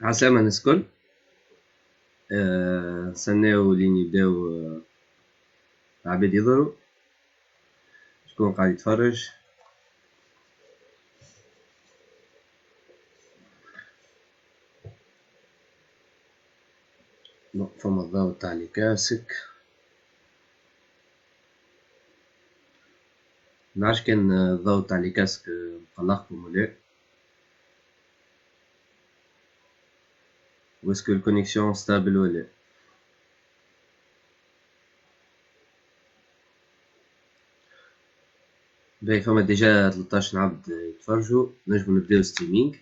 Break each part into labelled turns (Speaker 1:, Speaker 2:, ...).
Speaker 1: عسلامة الناس الكل. نستناو لين يبداو العباد يظهروا. شكون قاعد يتفرج؟ فما الضوء تاع لي كاسك. منعرفش كان الضوء تاع لي كاسك مقلقكم ولا واسكو الكونيكسيون ستابل ولا. باهي فما ديجا 13 عبد يتفرجوا، نجمو نبداو ستريمينغ.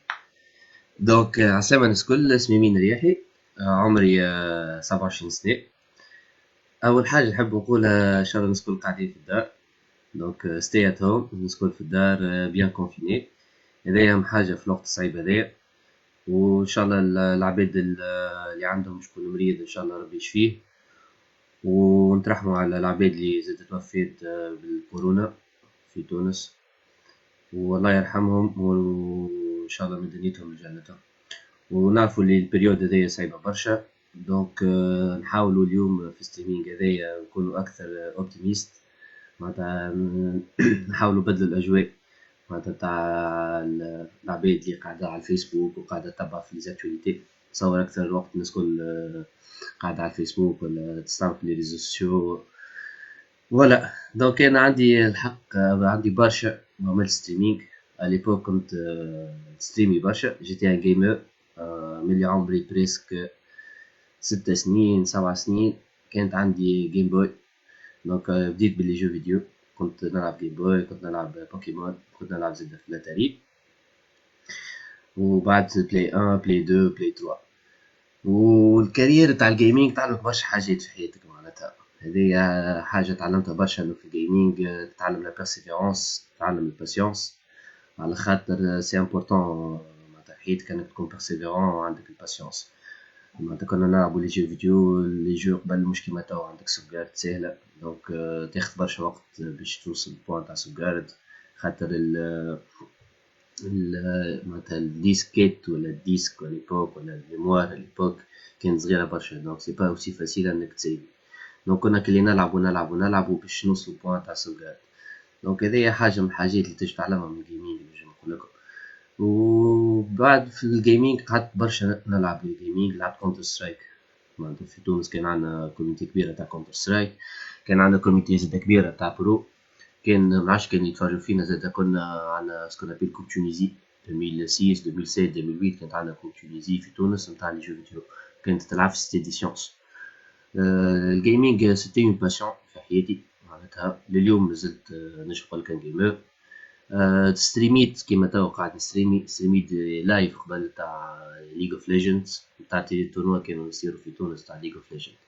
Speaker 1: دونك عسلامة الناس الكل، اسمي مين رياحي، عمري 27 سنة. أول حاجة نحب نقولها إن شاء الله الناس الكل قاعدين في الدار، دونك ستي ات هوم، الناس الكل في الدار بيان كونفيني. هذايا أهم حاجة في الوقت الصعيب هذايا، وإن شاء الله العباد اللي عندهم شكون مريض إن شاء الله ربي يشفيه، ونترحموا على العباد اللي زادت توفيت بالكورونا في تونس، والله يرحمهم وإن شاء الله من دنيتهم الجنة. ونعرفوا اللي البريود هذايا صعيبة برشا، دونك نحاولوا اليوم في ستريمينغ هذايا نكونوا أكثر أوبتيميست، معناتها نحاولوا بدلوا الأجواء معناتها تاع العباد اللي قاعدة على الفيسبوك وقاعدة تتبع في ليزاكتواليتي. تصور أكثر الوقت الناس كل قاعدة على الفيسبوك ولا تستعمل لي ريزو سوسيو. فوالا دونك أنا عندي الحق عندي برشا عملت ستريمينغ. اليبوك كنت ستريمي برشا، جيتي ان جيمر من اللي عمري بريسك 6 سنين 7 سنين. كانت عندي جيم بوي، دونك بديت باللي جو فيديو، كنت نلعب جيم بوي، كنت نلعب بوكيمون، كنت نلعب زيادة في الاتاري، وبعد بلاي 1 بلاي 2 بلاي 3. والكارير تاع الجيمنج تعلمك برشا حاجات في حياتك معناتها، هذه حاجة تعلمتها برشا انه في الجيمنج تتعلم لا بيرسيفيرونس، تتعلم الباسيونس، على خاطر سي امبورطون معناتها في حياتك انك تكون بيرسيفيرون وعندك الباسيونس. معناتها كنا نلعبوا لي جو فيديو، لي جو قبل مش كيما توا عندك سوفغارد ساهلة، دونك تاخد برشا وقت باش توصل للبوان تاع سوفغارد، خاطر معناتها الديسكيت ولا الديسك ولا ليبوك ولا الميموار ليبوك كانت صغيرة برشا، دونك سي با اوسي فاسيل انك تسيب. دونك كنا كلي نلعبوا باش نوصلو بوان تاع سوفغارد. دونك هذيا حاجة من الحاجات اللي تجي تعلمها من الجيمنج نجم نقول لكم. وبعد في الجيمنج قعدت برشا نلعب الجيمنج، لعبت كونتر سترايك معناتها في تونس، كان عندنا كوميونيتي كبيرة تاع كونتر سترايك، كان عندنا كوميونيتي زادا كبيرة تاع برو، كان منعرفش كان يتفرجوا فينا زادا. كنا عندنا سكون ابيل كوب تونيزي 2006 2007 2008، كانت عندنا كوب تونيزي في تونس نتاع لي جو فيديو، كانت تلعب في سيتي دي سيونس. الجيمنج سيتي اون باسيون في حياتي معناتها لليوم مازلت نجم نقول كان جيمر. ستريميت كيما توا قاعد ستريميت لايف قبل تاع ليج اوف ليجندز، تاع تي تورنوا كانوا يصيروا في تونس تاع ليج اوف ليجندز.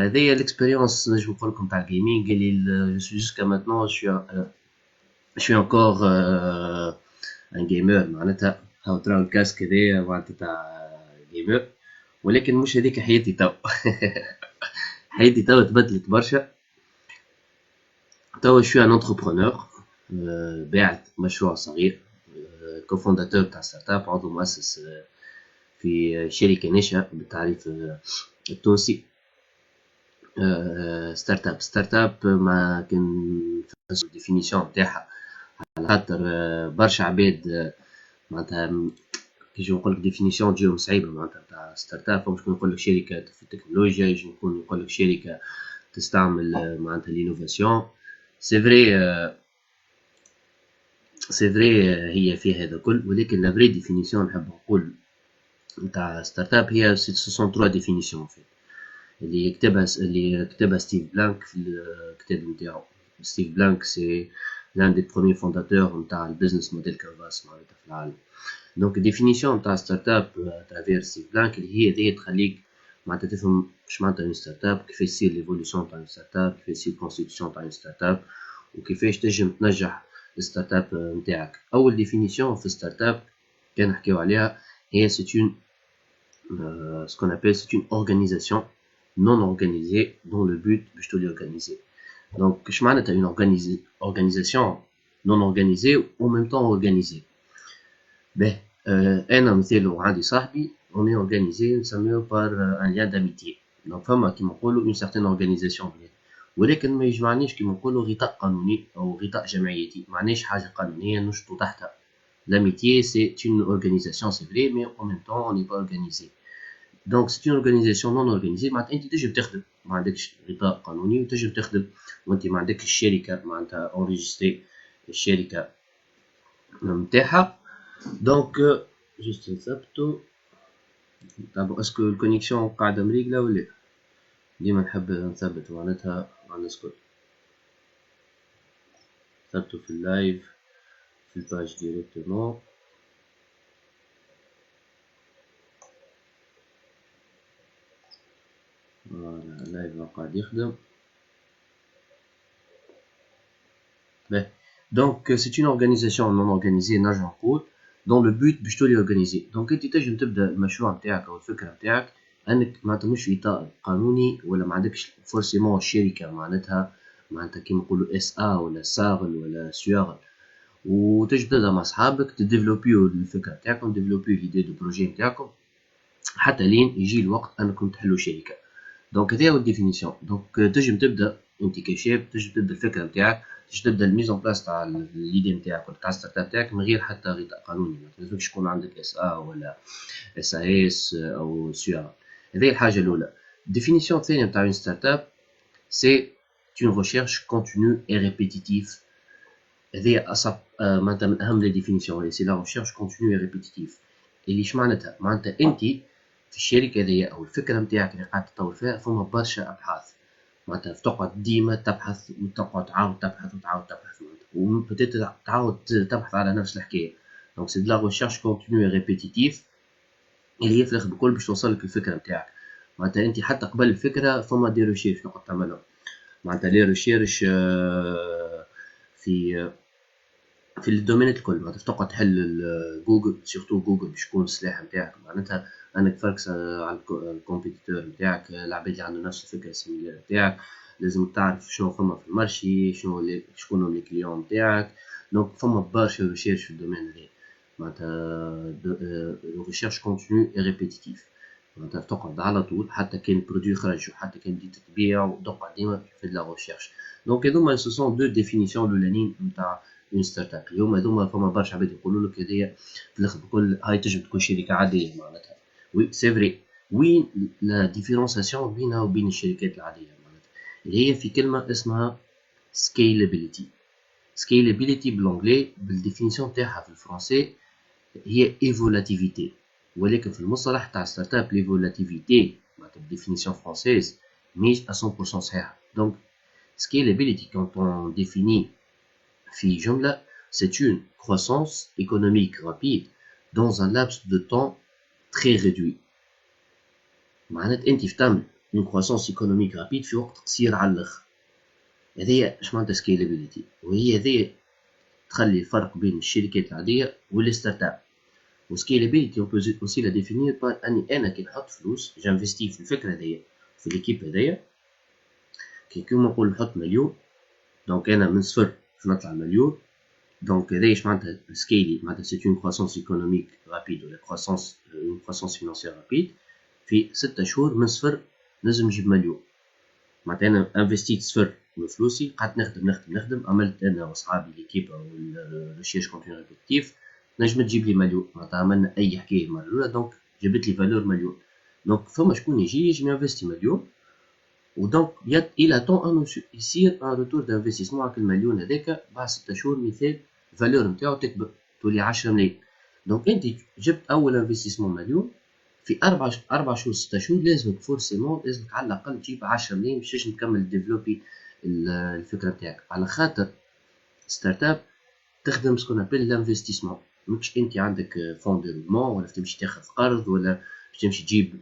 Speaker 1: هذه الاكسبيريونس نجم نقول لكم تاع الجيمنج اللي جوسكا ماتنون شوي انكور ان جيمر معناتها. هاو تراو الكاسك هذايا معناتها تاع جيمر، ولكن مش هذيك حياتي تو. حياتي تو تبدلت برشا، تو شوي ان انتربرونور، بعت مشروع صغير، كوفونداتور تاع ستارت اب، عضو مؤسس في شركة ناشئة بالتعريف التونسي. ستارت اب ما كان الديفينيسيون نتاعها، على خاطر برشا عباد معناتها كي نجي نقول لك ديفينيسيون تجيهم صعيبه معناتها تاع ستارت اب، مش نقول لك شركه في التكنولوجيا، يجي نقول لك شركه تستعمل معناتها لينوفاسيون. سي فري سي فري هي فيها هذا كل، ولكن لا فري ديفينيسيون نحب نقول نتاع ستارت اب هي سون 3 ديفينيسيون في اللي كتبها ستيف بلانك في الكتاب نتاعو. ستيف بلانك سي l'un des premiers fondateurs نتاع البيزنس موديل كانفاس معناتها في العالم. دونك ديفينيسيون تاع ستارت اب اترافير ستيف بلانك اللي هي ذي تخليك معناتها تفهم اش معناتها اون ستارت اب، كيفاش تصير ليفوليسيون تاع اون ستارت اب، كيفاش تصير كونستيتيوشن تاع اون ستارت اب، وكيفاش تنجم تنجح الستارت اب نتاعك. اول ديفينيسيون في ستارت اب كان نحكيو عليها هي سي اون ce qu'on appelle c'est une organisation non organisée dont le but باش تولي organisé. Donc اش معناتها une organisation non organisée ou en même temps organisée. باهي. انا مثال وعندي صاحبي اوني اورجانيزي نسميو بار ان ليان داميتي. دونك فما كيما نقولوا اون سارتين اورجانيزاسيون بيناتنا، ولكن ما يجمعنيش كيما نقولوا غطاء قانوني او غطاء جمعيتي، معناش حاجه قانونيه نشطوا تحتها. L'amitié, c'est une organisation, c'est vrai, mais en même temps, on n'est pas organisé. Donc, c'est une organisation non organisée. معناتها انت تجي بتخدم، ما عندكش غطاء قانوني وتجي بتخدم، وانت ما عندكش الشركه معناتها اونريجستري الشركه نتاعها. دونك جوست نثبتو. طب اسكو الكونيكسيون قاعده مريقله ولا؟ ديما نحب نثبت معناتها مع الناس الكل. ثبتو في اللايف في الباج ديريكتومون. فوالا اللايف قاعد يخدم. باهي. دونك سي اون اورغانيزاسيون نون اورغانيزي نرجع نقول دون لو بوت باش تولي اورغانيزي. دونك انت تنجم تبدا المشروع نتاعك او الفكره نتاعك انك معناتها مش في اطار قانوني، ولا ما عندكش فورسيمون الشركه معناتها كيما نقولوا اس ا ولا ساغل ولا سياغل، وتجي تبدا مع صحابك تديفلوبيو الفكره نتاعكم، تديفلوبيو ليدي دو بروجي نتاعكم حتى لين يجي الوقت انكم تحلوا شركه. دونك هذا هو الديفينيسيون. دونك تنجم تبدا انت كشاب، تنجم تبدا الفكره نتاعك، تنجم تبدا الميزون بلاس تاع ليدي نتاعك ولا تاع ستارت اب نتاعك من غير حتى غطاء قانوني. ما لازمش يكون عندك اس ا ولا اس اي اس او سيا. هذه الحاجه الاولى. الديفينيسيون الثانيه نتاع اون ستارت اب سي une recherche continue et répétitive. هذه أصعب معناتها من أهم لي ديفينيسيون، سي لا ريشيرش كونتينيو اي ريبيتيتيف. اللي اش معناتها؟ معناتها أنت في الشركة هذيا أو الفكرة نتاعك اللي قاعد تطور فيها فما برشا أبحاث، معناتها تقعد ديما تبحث وتقعد تعاود تبحث وتعاود تبحث معناتها تعاود تبحث على نفس الحكاية. دونك سي دو لا ريشيرش كونتينيو اي ريبيتيتيف اللي هي في الآخر بالكل باش توصلك الفكرة نتاعك. معناتها أنت حتى قبل الفكرة فما دي ريشيرش تقعد تعملهم، معناتها لي ريشيرش في الدومينات الكل. معناتها تقعد تحل جوجل، سيرتو جوجل باش يكون السلاح نتاعك، معناتها انك تفركس على الكومبيتيتور نتاعك، العباد اللي عنده نفس الفكره السيميلار نتاعك. لازم تعرف شنو فما في المارشي، شكون هم لي كليون نتاعك. دونك فما برشا ريشيرش في الدومين هذا، معناتها ريشيرش كونتينيو اي ريبيتيتيف. معناتها تقعد على طول حتى كان برودوي خرج وحتى كان بديت تبيع وتقعد ديما في لا ريشيرش. دونك هذوما سو سون دو ديفينيسيون الاولانيين نتاع اون ستارت اب. اليوم هذوما فما برشا عباد يقولوا لك هذيا في الاخر بكل هاي تنجم تكون شركه عاديه معناتها. وي سي فري. وين لا ديفيرونسياسيون بينها وبين الشركات العاديه؟ معناتها اللي هي في كلمه اسمها سكيلابيليتي. سكيلابيليتي بالانجلي بالديفينيسيون تاعها في الفرنسي هي ايفولاتيفيتي، ولكن في المصطلح تاع ستارت اب ليفولاتيفيتي معناتها بالديفينيسيون فرونسيز مش 100% صحيحه. دونك scalability quand on définit في جملة c'est une croissance économique rapide dans un laps de temps très réduit. معناتها انت تعمل une croissance économique rapide في وقت قصير على الاخر. هذه اش معناتها scalability، وهي هذه تخلي الفرق بين الشركات العادية واللي ستارت اب. و scalability on peut aussi la définir par اني انا كي نحط فلوس جانفستي في الفكرة هذيا في ليكيب هذيا، كيما نقول نحط مليون، دونك انا من صفر باش نطلع مليون. دونك هذا اش معناتها سكيلي؟ معناتها سي اون كرواسونس ايكونوميك رابيد ولا اون كرواسونس فينانسيير رابيد. في 6 شهور من صفر نجم نجيب مليون. معناتها انا انفستيت صفر من فلوسي، قعدت نخدم عملت انا وصحابي ليكيب او الريشيرش كونتينيو ريبيتيف نجم تجيب لي مليون. معناتها عملنا اي حكايه المره الاولى دونك جابت لي فالور مليون. دونك فما شكون يجي ينفستي مليون، ودونك il attend انه يصير ان روتور دانفستيسمون على المليون هذاك بعد 6 شهور مثال الفالور نتاعو تكبر تولي 10 ملايين. دونك انت جبت اول انفستيسمون مليون، في 4 شهور 6 شهور لازمك فورسيمون لازمك على الاقل تجيب 10 ملايين باش تنجم تكمل ديفلوبي الفكره نتاعك. على خاطر ستارت اب تخدم سكون ابل لانفستيسمون، ماكش انت عندك فون دو رولمون ولا تمشي تاخذ قرض ولا باش تمشي تجيب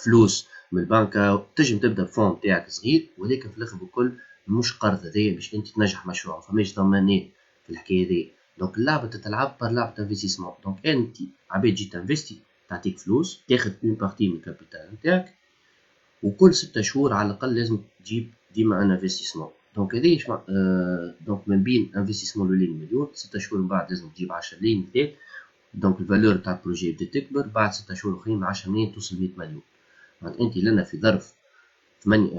Speaker 1: فلوس من البنكة. تنجم تبدا بفون تاعك صغير، ولكن في الاخر بكل مش قرض هذايا باش انت تنجح مشروع، فماش ضمانات في الحكايه هذه. دونك اللعبه تتلعب بار لعبه انفستيسمون. دونك انت عباد تجي تنفستي تعطيك فلوس تاخذ اون بارتي من الكابيتال نتاعك، وكل 6 شهور على الاقل لازم تجيب ديما ان انفستيسمون. دونك هذه دونك من بين انفستيسمون الاولاني مليون، 6 شهور من بعد لازم تجيب 10 ملايين مثال، دونك الفالور تاع البروجي بدات تكبر، بعد 6 شهور اخرين من 10 ملايين توصل 100 مليون. معناتها انت لنا في ظرف 8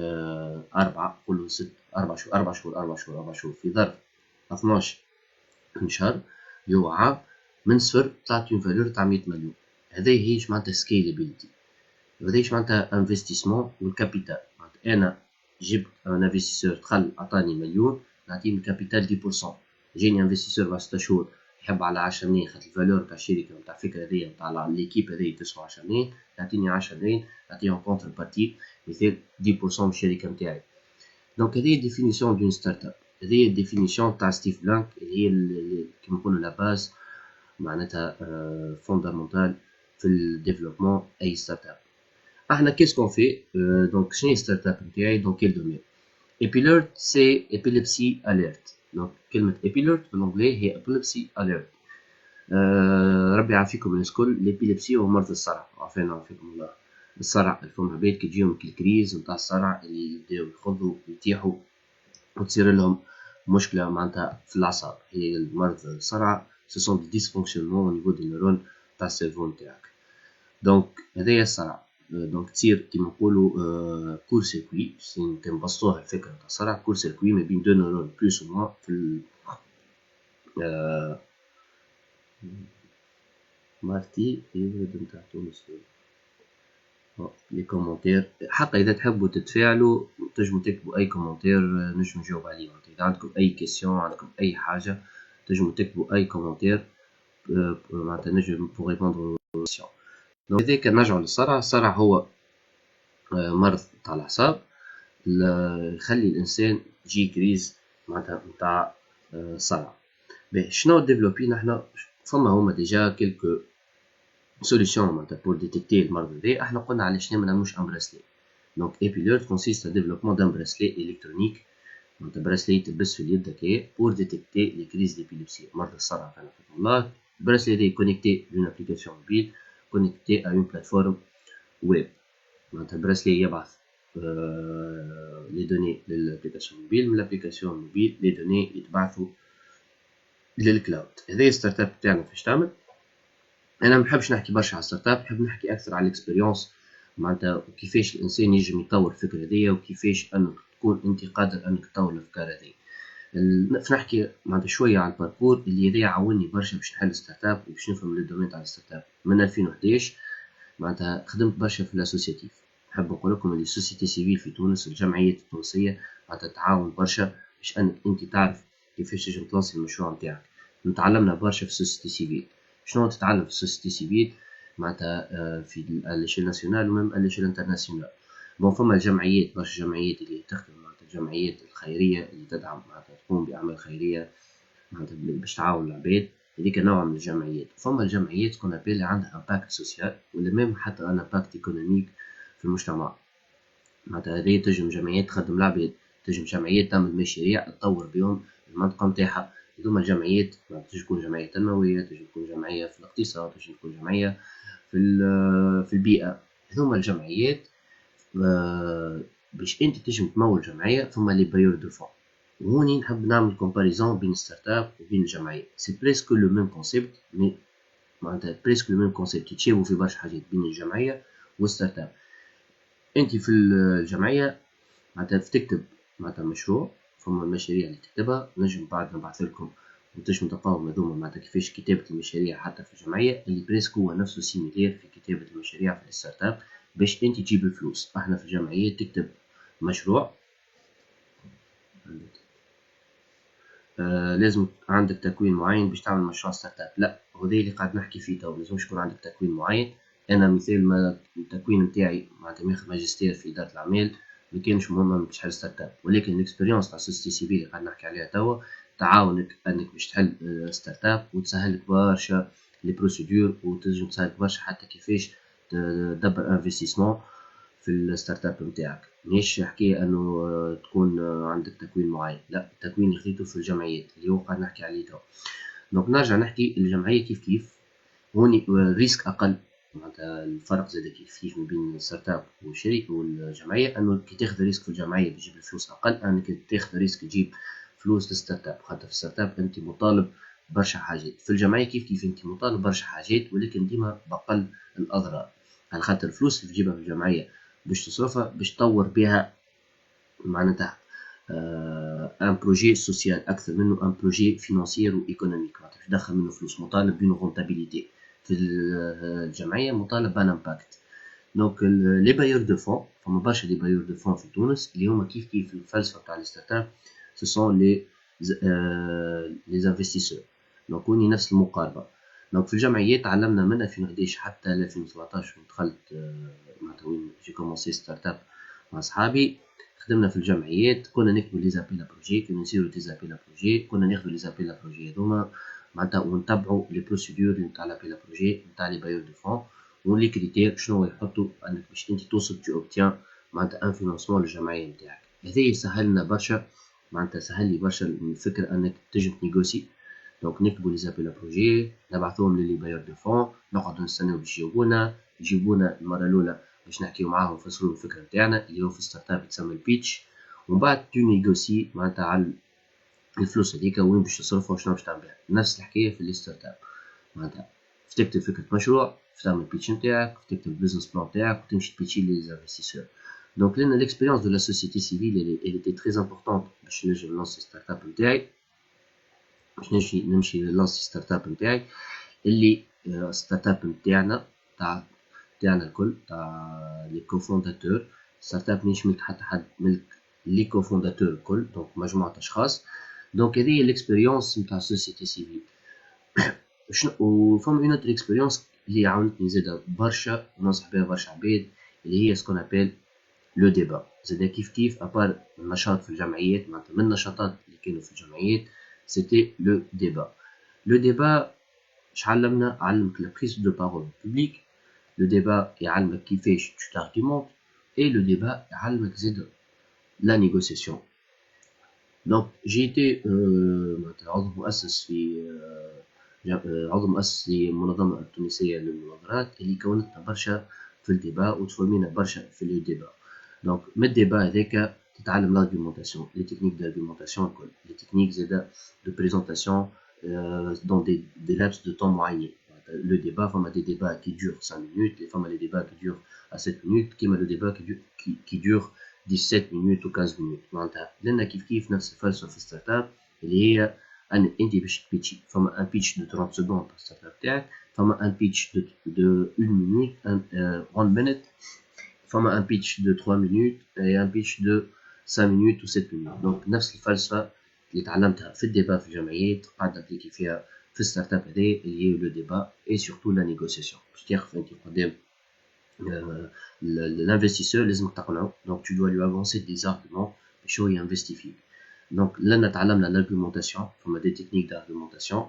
Speaker 1: 4 قولوا 6 4 شهور 4 شهور 4 شهور 4 شهور في ظرف 12 شهر اللي هو عام من صفر طلعت اون فالور تاع 100 مليون. هذه هي معناتها سكيلابيلتي، هذه معناتها انفستيسمون والكابيتال. معناتها انا جبت ان انفستيسور دخل عطاني مليون نعطيه الكابيتال 10%. جاني انفستيسور بعد 6 شهور يحب على 10 ملايين خاطر الفالور تاع الشركه نتاع الفكره هذيا نتاع ليكيب هذيا تسوى 10 ملايين، يعطيني 10 ملايين نعطيهم كونتر بارتي مثال 10% من الشركه نتاعي. دونك هذه ديفينيسيون دون ستارت اب، هذه ديفينيسيون تاع ستيف بلانك اللي هي كيما نقولوا لا باز معناتها فوندامونتال في الديفلوبمون اي ستارت اب. احنا كيسكون في دونك شنو هي ستارت اب نتاعي دونك كيل دومين. ايبيليرت سي ايبيليبسي اليرت. دونك كلمه ايبيليرت بالانجلي هي ايبيليبسي اليرت. ربي يعافيكم الناس الكل. الابيليبسي هو مرض الصرع، عافانا وعافاكم الله. الصرع الفم عباد كي تجيهم الكريز نتاع الصرع اللي يبداو يخضوا ويطيحوا وتصير لهم مشكله معناتها في الاعصاب، هي المرض الصرع سو سون دي ديسفونكسيونمون او نيفو دي نيرون تاع السيرفو نتاعك. دونك هذايا الصرع. دونك تصير كيما نقولوا كور سيركوي، تنبسطوها الفكره تاع الصرع كور سيركوي ما بين دو نيرون بلوس او موان في مارتي يولد نتاع تونس. لي كومونتير حتى اذا تحبوا تتفاعلوا تنجموا تكتبوا اي كومونتير نجم نجاوب عليه. اذا عندكم اي كيسيون عندكم اي حاجه تنجموا تكتبوا اي كومونتير معناتها نجم بوغ ريبوندر كيسيون. دونك هذاك نرجعوا للصرع. الصرع هو مرض تاع الاعصاب يخلي الانسان يجي كريز معناتها نتاع صرع. باهي شنو ديفلوبي نحنا فما هما ديجا كيلكو سوليسيون معناتها بور ديتيكتي المرض هذا. احنا قلنا علاش ما نعملوش ان براسلي. دونك ايبيليرت كونسيست ديفلوبمون دان براسلي الكترونيك، معناتها براسلي تلبس في اليد هكايا بور ديتيكتي لي كريز ديبيليبسي مرض الصرع. كان الله البراسلي هذا كونيكتي لون ابليكاسيون موبيل كونيكتي ا اون بلاتفورم ويب. معناتها البراسلي يبعث لي دوني للابليكاسيون موبيل، من الابليكاسيون موبيل لي دوني يتبعثوا للكلاود. هذه ستارت اب تاعنا فاش تعمل. انا ما نحبش نحكي برشا على ستارت اب، نحب نحكي اكثر على الاكسبيريونس معناتها كيفاش الانسان ينجم يطور الفكره هذيا وكيفاش انك تكون انت قادر انك تطور الافكار هذه. نحكي معناتها شويه على الباركور اللي هذا عاوني برشا باش نحل ستارت اب وباش نفهم الدومين تاع الستارت اب. من 2011 معناتها خدمت برشا في الاسوسياتيف. نحب نقول لكم اللي سوسيتي سيفيل في تونس الجمعيات التونسيه معناتها تعاون برشا باش انك انت تعرف كيفاش تنجم تلانسي المشروع نتاعك. نتعلمنا برشا في سوسيتي سيفيل. شنو تتعلم في السوسيتي سيفيل معناتها في الاشيل ناسيونال وميم الاشيل انترناسيونال. بون فما الجمعيات برشا جمعيات اللي تخدم معناتها الجمعيات الخيريه اللي تدعم معناتها تقوم باعمال خيريه معناتها باش تعاون العباد، هذيك نوع من الجمعيات. فما الجمعيات تكون اللي عندها امباكت سوسيال ولا ميم حتى ان امباكت ايكونوميك في المجتمع. معناتها هذه تنجم جمعيات تخدم العباد، تنجم جمعيات تعمل مشاريع تطور بهم المنطقه نتاعها. هذوما الجمعيات تنجم تكون جمعيه تنمويه، تنجم تكون جمعيه في الاقتصاد، تنجم تكون جمعيه في البيئه. هذوما الجمعيات باش انت تنجم تمول جمعيه ثم لي بايور دو فون. وهوني نحب نعمل كومباريزون بين ستارت اب وبين الجمعيه. سي بريسكو لو ميم كونسيبت مي معناتها بريسكو لو ميم كونسيبت يتشابهوا في برشا حاجات بين الجمعيه والستارت اب. انت في الجمعيه معناتها تكتب معناتها مشروع، فما المشاريع اللي تكتبها نجم بعد نبعث لكم وتنجموا تلقاوهم هذوما معناتها كيفاش كتابة المشاريع حتى في الجمعية اللي بريسك هو نفسه سيميلير في كتابة المشاريع في الستارت اب باش انت تجيب الفلوس. احنا في الجمعية تكتب مشروع لازم عندك تكوين معين باش تعمل مشروع ستارت اب. لا هو اللي قاعد نحكي فيه تو، لازمش يكون عندك تكوين معين. انا مثال ما التكوين نتاعي معناتها ماخذ ماجستير في اداره الاعمال ما كانش مهم باش تحل ستارت اب، ولكن الاكسبيريونس تاع سوسيتي سيفيل اللي قاعد نحكي عليها توا تعاونك انك باش تحل ستارت اب وتسهل لك برشا لي بروسيدور وتنجم تسهل برشا حتى كيفاش تدبر انفستيسمون في الستارت اب نتاعك. مش حكايه انه تكون عندك تكوين معين، لا التكوين اللي خديته في الجمعيات اللي هو قاعد نحكي عليه تو. دونك نرجع نحكي الجمعيه كيف هوني ريسك اقل. معناتها الفرق زاد كيف ما بين الستارت اب والشركه والجمعيه انه كي تاخذ ريسك في الجمعيه تجيب الفلوس اقل انك تاخذ ريسك تجيب فلوس للستارت اب. خاطر في الستارت اب انت مطالب برشا حاجات. في الجمعيه كيف انت مطالب برشا حاجات، ولكن ديما بقل الاضرار، على خاطر الفلوس اللي تجيبها في الجمعيه باش تصرفها باش تطور بها معناتها ان بروجي سوسيال اكثر منه ان بروجي فينانسيير وايكونوميك، معناتها باش تدخل منه فلوس، مطالب بينو رونتابيليتي. في الجمعيه مطالب بان امباكت. دونك لي بايور دو فون، فما برشا لي بايور دو فون في تونس اللي هما كيف الفلسفه تاع لي ستارت اب، سو سون لي انفستيسور. دونك وني نفس المقاربه. دونك في الجمعيات تعلمنا من 2011 حتى 2017 وين دخلت معناتها وين جي كومونسي ستارت اب مع صحابي. خدمنا في الجمعيات، كنا نكتبوا لي زابيل بروجي، كنا نسيروا لي زابيل بروجي، كنا ناخذوا لي زابيل بروجي هذوما معناتها ونتبعوا لي بروسيدور نتاع لابيل بروجي نتاع لي بايور دو فون، ولي كريتير شنو يحطوا انك باش انت توصل تو اوبتيان معناتها ان فينانسمون للجمعيه نتاعك. هذا يسهل لنا برشا، معناتها سهل لي برشا الفكره انك تجي تنيغوسي. دونك نكتبوا لي زابيل بروجي، نبعثوهم للي بايور دو فون، نقعدوا نستناو باش يجيبونا المره الاولى باش نحكيو معاهم نفسروا الفكره نتاعنا اللي هو في ستارت اب يتسمى البيتش، ومن بعد تو نيغوسي معناتها على الفلوس هذيك وين باش تصرفها وشنو باش تعمل بها. نفس الحكايه في لي ستارت اب، معناتها تكتب فكره مشروع، تعمل البيتش نتاعك، تكتب البيزنس بلان نتاعك وتمشي تبيتشي لي انفستيسور. دونك لان ليكسبيريونس دو لا سوسيتي سيفيل elle était très importante باش نجي نلونسي ستارت اب نتاعي، باش نمشي نلونسي ستارت اب نتاعي اللي ستارت اب نتاعنا تاعنا الكل تاع لي كوفونداتور. ستارت اب مش ملك حتى حد، ملك لي كوفونداتور الكل، دونك مجموعه اشخاص. دونك هذه هي ليكسبيريونس نتاع السوسيتي سيفيل. وفما اون اوتر اكسبيريونس اللي عاونتني زاده برشا وننصح بها برشا عباد، اللي هي سكون ابيل لو ديبا. زاده كيف ابار النشاط في الجمعيات، معناتها من النشاطات اللي كانوا في الجمعيات سيتي لو ديبا. لو ديبا اش علمنا؟ علمك لا بريز دو بارول بوبليك، لو ديبا يعلمك كيفاش تو تارغيمونت، اي لو ديبا يعلمك زاده لا نيغوسياسيون. دونك جيتي معناتها عضو مؤسس في عضو مؤسس للمنظمة التونسية للمناظرات اللي كونتنا برشا في الديبا وتفورمينا برشا في لو ديبا. دونك من الديبا هذاك تتعلم لارغيومونتاسيون، لي تكنيك دارغيومونتاسيون الكل، لي تكنيك زادا دو بريزونتاسيون دون دي لابس دو طون معينين. لو ديبا فما دي ديبا كي دور 5 minutes، فما لي ديبا كي دور 7 minutes، كيما لو ديبا كي دور 17 minutes و 15 minutes. معناتها لنا كيف نفس الفلسفة في ستارت اب اللي هي ان انت باش تبيتشي. فما ان بيتش دو 30 سكوند ستارت اب تاعك، فما ان بيتش دو 1 minute 1 minute، فما ان بيتش دو 3 minutes et un pitch de 5 minutes و 7 minutes. دونك نفس الفلسفه اللي تعلمتها في الديبا في الجمعيات قاعد ابليكي فيها في الستارت اب هذه اللي هي لو ديبا اي سورتو لا نيغوسياسيون. باش تقف انت قدام l'investisseur لازمك تقنعه، دونك tu dois lui avancer des arguments باش هو ينفستي فيك. دونك لنا تعلمنا l'argumentation، فما دي تكنيك d'argumentation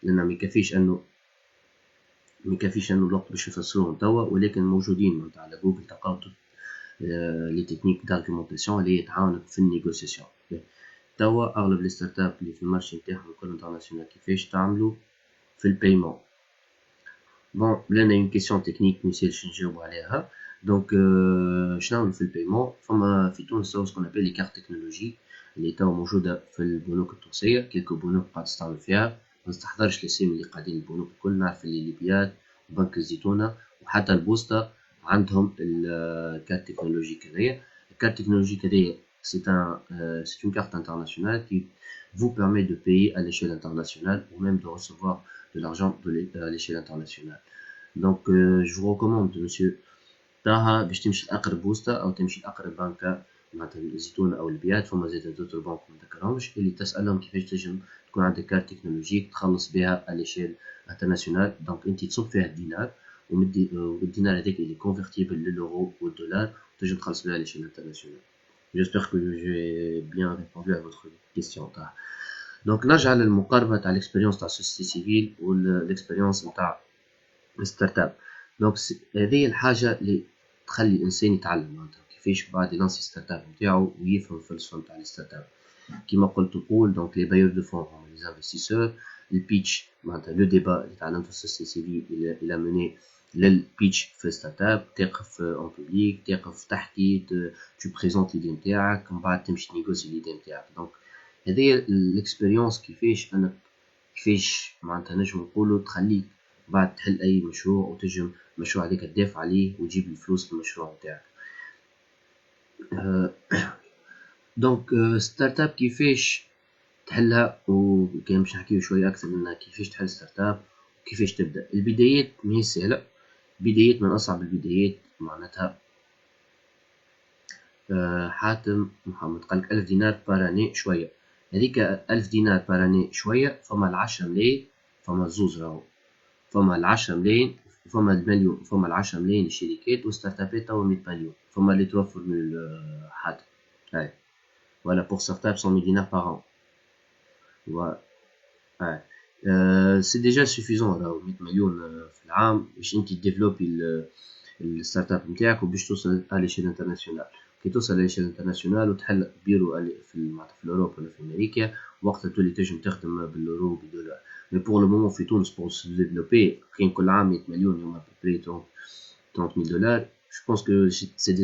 Speaker 1: لنا ما يكفيش انه الوقت باش نفسروهم توا، ولكن موجودين معناتها على جوجل تلقاو لي تكنيك d'argumentation اللي تعاونك في النيغوسياسيون. توا اغلب لي ستارت اب اللي في المارشي نتاعهم الكل انترناسيونال كيفاش تعملوا في البايمون. بون لنا اون كيسيون تكنيك ميسالش نجاوبو عليها. دونك شنو في البايمون؟ فما في تونس تو سكون ابل لي كارت تكنولوجي اللي تو موجوده في البنوك التونسيه، كيلكو بنوك قاعد تستعمل فيها، ما نستحضرش الاسامي اللي قاعدين البنوك الكل، نعرف اللي ليبيات وبنك الزيتونه وحتى البوسطه عندهم الكارت تكنولوجيك هذايا. الكارت تكنولوجيك هذايا c'est une carte internationale qui vous permet de payer à l'échelle internationale ou même de recevoir de l'argent à l'échelle internationale. Donc je vous recommande monsieur طه باش تمشي لأقرب بوسطة أو تمشي لأقرب بنكة معناتها الزيتونة أو البيات. فما زادا دوتر بنك منذكرهمش اللي تسألهم كيفاش تنجم تكون عندك كارت تكنولوجيك تخلص بها أليشيل انترناسيونال. دونك انت تصب فيها الدينار والدينار هذاك اللي كونفرتيبل للأورو والدولار تنجم تخلص بها أليشيل انترناسيونال. J'espère que j'ai bien répondu à votre question. دونك نرجع للمقاربة تاع الاكسبيريونس تاع السوسيتي سيفيل والاكسبيريونس نتاع الستارت اب. دونك هذه الحاجة اللي تخلي الانسان يتعلم معناتها كيفاش بعد يلانسي ستارت اب نتاعو ويفهم الفلسفه نتاع الستارت اب. كيما قلت نقول دونك لي بايور دو فون هما لي انفستيسور، البيتش معناتها لو ديبا اللي تعلمته في السوسيتي سيفيل الى مني للبيتش في ستارت اب، تقف اون بوبليك، تقف تحكي تو بريزونت ليدي نتاعك، من بعد تمشي تنيغوسي ليدي نتاعك. دونك هذه الاكسبيريونس كيفاش انك كيفاش معناتها نجم نقولوا تخليك بعد تحل أي مشروع وتنجم المشروع هذاك تدافع عليه وتجيب الفلوس للمشروع نتاعك. دونك ستارت اب كيفاش تحلها، وكان باش نحكيو شويه اكثر من كيفاش تحل ستارت اب وكيفاش تبدا. البدايات ماهي سهله، بدايات من اصعب البدايات. معناتها حاتم محمد قالك 1000 دينار باراني شويه، هذيك 1000 دينار باراني شويه. فما ال10 ملايين، فما الزوز راهو، فما ال10 ملايين، فما المليون، فما ال10 ملايين للشركات وستارت ابات تو 100 مليون. فما اللي توفر من حاتم هاي ولا pour certains 100 000 dinars par an. Ouais. Ouais. C'est déjà suffisant راهو 100 مليون في العام باش انت تديفلوبي الستارت اب نتاعك وباش توصل على ليشيل انترناسيونال. كي توصل على ليشيل انترناسيونال وتحل بيرو في اوروبا ولا في امريكا، وقتها تولي تنجم تخدم باليورو بالدولار. مي بور لو مومون في تونس بور سو ديفلوبي كاين كل عام 100 مليون يوم بري 30 000 دولار. Je pense que c'est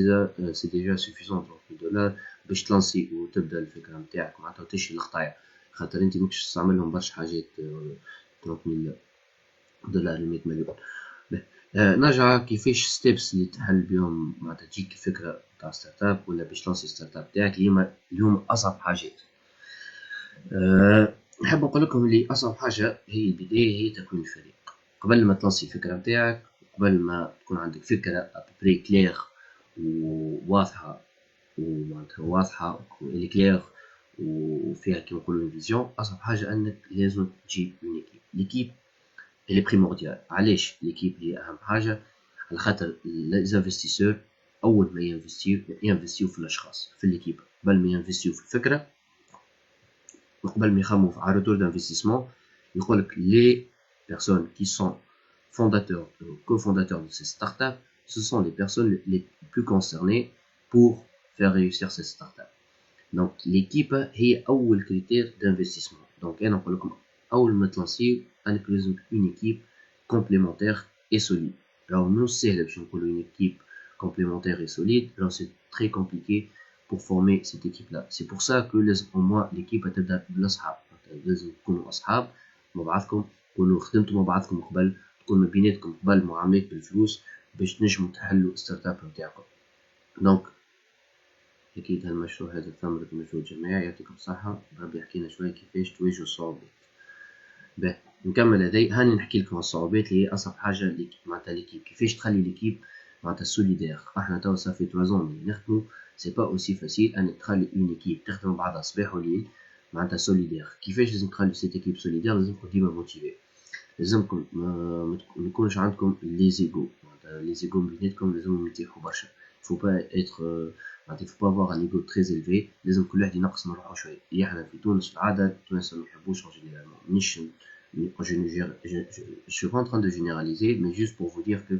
Speaker 1: déjà suffisant 30 000 دولار باش تلانسي وتبدا الفكره نتاعك معناتها وتمشي للخطايا، خاطر انت ماكش تستعملهم برشا حاجات. 30 000 دولار ل 100 مليون. نرجع كيفاش ستيبس اللي تحل بهم معناتها تجيك الفكره تاع ستارت اب ولا باش تلانسي ستارت اب تاعك. اليوم اصعب حاجات. نحب نقول لكم اللي اصعب حاجه هي البدايه، هي تكوين الفريق. قبل ما تلانسي الفكره نتاعك، قبل ما تكون عندك فكره ابري كلير وواضحه ومعناتها واضحه وكلير وفيها كيما نقولوا فيزيون، اصعب حاجه انك لازم تجيب اون ليكيب اللي بريمورديال. علاش ليكيب هي اهم حاجه؟ على خاطر ليزانفستيسور اول ما ينفستيو في الاشخاص في ليكيب قبل ما ينفستيو في الفكره وقبل ما يخمموا على روتور دانفستيسمون. يقول لك لي بيرسون كي سون fondateurs ou cofondateurs de ces startups, ce sont les personnes les plus concernées pour faire réussir ces startups. Donc l'équipe هي أول critère d'investissement. Donc أنا نقول لكم أول ما تلانسيو أنك لازم une équipe complémentaire et solide. Alors non سهل باش نقولوا une équipe complémentaire et solide. Alors c'est très compliqué pour former cette équipe là. C'est pour ça que لازم au moins l'équipe تبدا بالأصحاب. لازم تكونوا أصحاب مع بعضكم، تكونوا خدمتوا مع بعضكم قبل، تكون ما بيناتكم قبل معاملات بالفلوس باش تنجموا تحلوا ستارت اب نتاعكم. دونك اكيد هالمشروع هذا ثمرة مجهود جماعي. يعطيكم الصحة. ربي يحكينا شوية كيفاش تواجهوا الصعوبات. باهي نكمل هذي. هاني نحكي لكم الصعوبات اللي هي اصعب حاجة معناتها ليكيب. كيفاش تخلي ليكيب معناتها سوليدير. احنا توا صافي 3 ans اللي نخدموا، سي با اوسي فاسيل انك تخلي اون ايكيب تخدم بعضها صباح وليل معناتها سوليدير. كيفاش لازم تخلي سيت ايكيب سوليدير؟ لازمكم ديما موتيفي، لازمكم ما يكونش عندكم لي زيغو. معناتها لي زيغو بيناتكم لازمهم يتيحوا برشا. فو با اتر معناتها فو با افوار ان ايغو تري زيلفي. لازم كل واحد ينقص من روحه شويه. اللي احنا في تونس العاده التوانسه ما يحبوش en généralement. مش je suis pas en train de généraliser mais juste pour vous dire que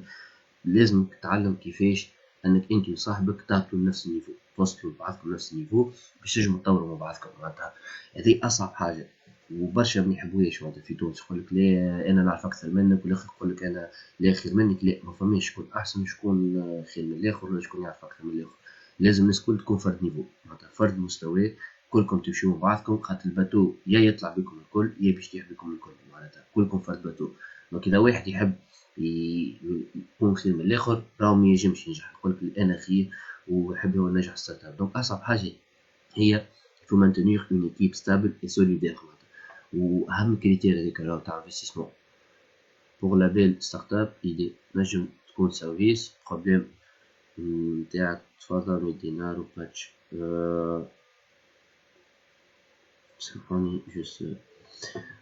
Speaker 1: لازم تتعلم كيفاش انك انت وصاحبك تعطوا نفس النيفو، توصلوا لبعضكم نفس النيفو باش تنجموا تطوروا مع بعضكم. معناتها هذه اصعب حاجه وبرشا ما يحبوهاش. معناتها في تونس يقول لك لا انا نعرف اكثر منك، والاخر يقول لك انا لا خير منك. لا، ما فماش شكون احسن شكون خير من الاخر ولا شكون يعرف اكثر من الاخر. لازم الناس الكل تكون فرد نيفو، معناتها فرد مستوى، كلكم تمشيو مع بعضكم. خاطر الباتو يا يطلع بكم الكل يا باش يطيح بكم الكل. معناتها كلكم فرد باتو. دونك اذا واحد يحب يكون خير من الاخر راهو ما ينجمش ينجح. يقول لك انا خير ويحب هو نجح ستارت اب. دونك اصعب حاجه هي faut maintenir une équipe stable et solidaire. واهم كريتير هذيك راهو تاع انفستيسمون pour la belle startup. idée نجم تكون سيرفيس بروبليم نتاعك. تفضل 100 دينار وباتش. سامحوني جوست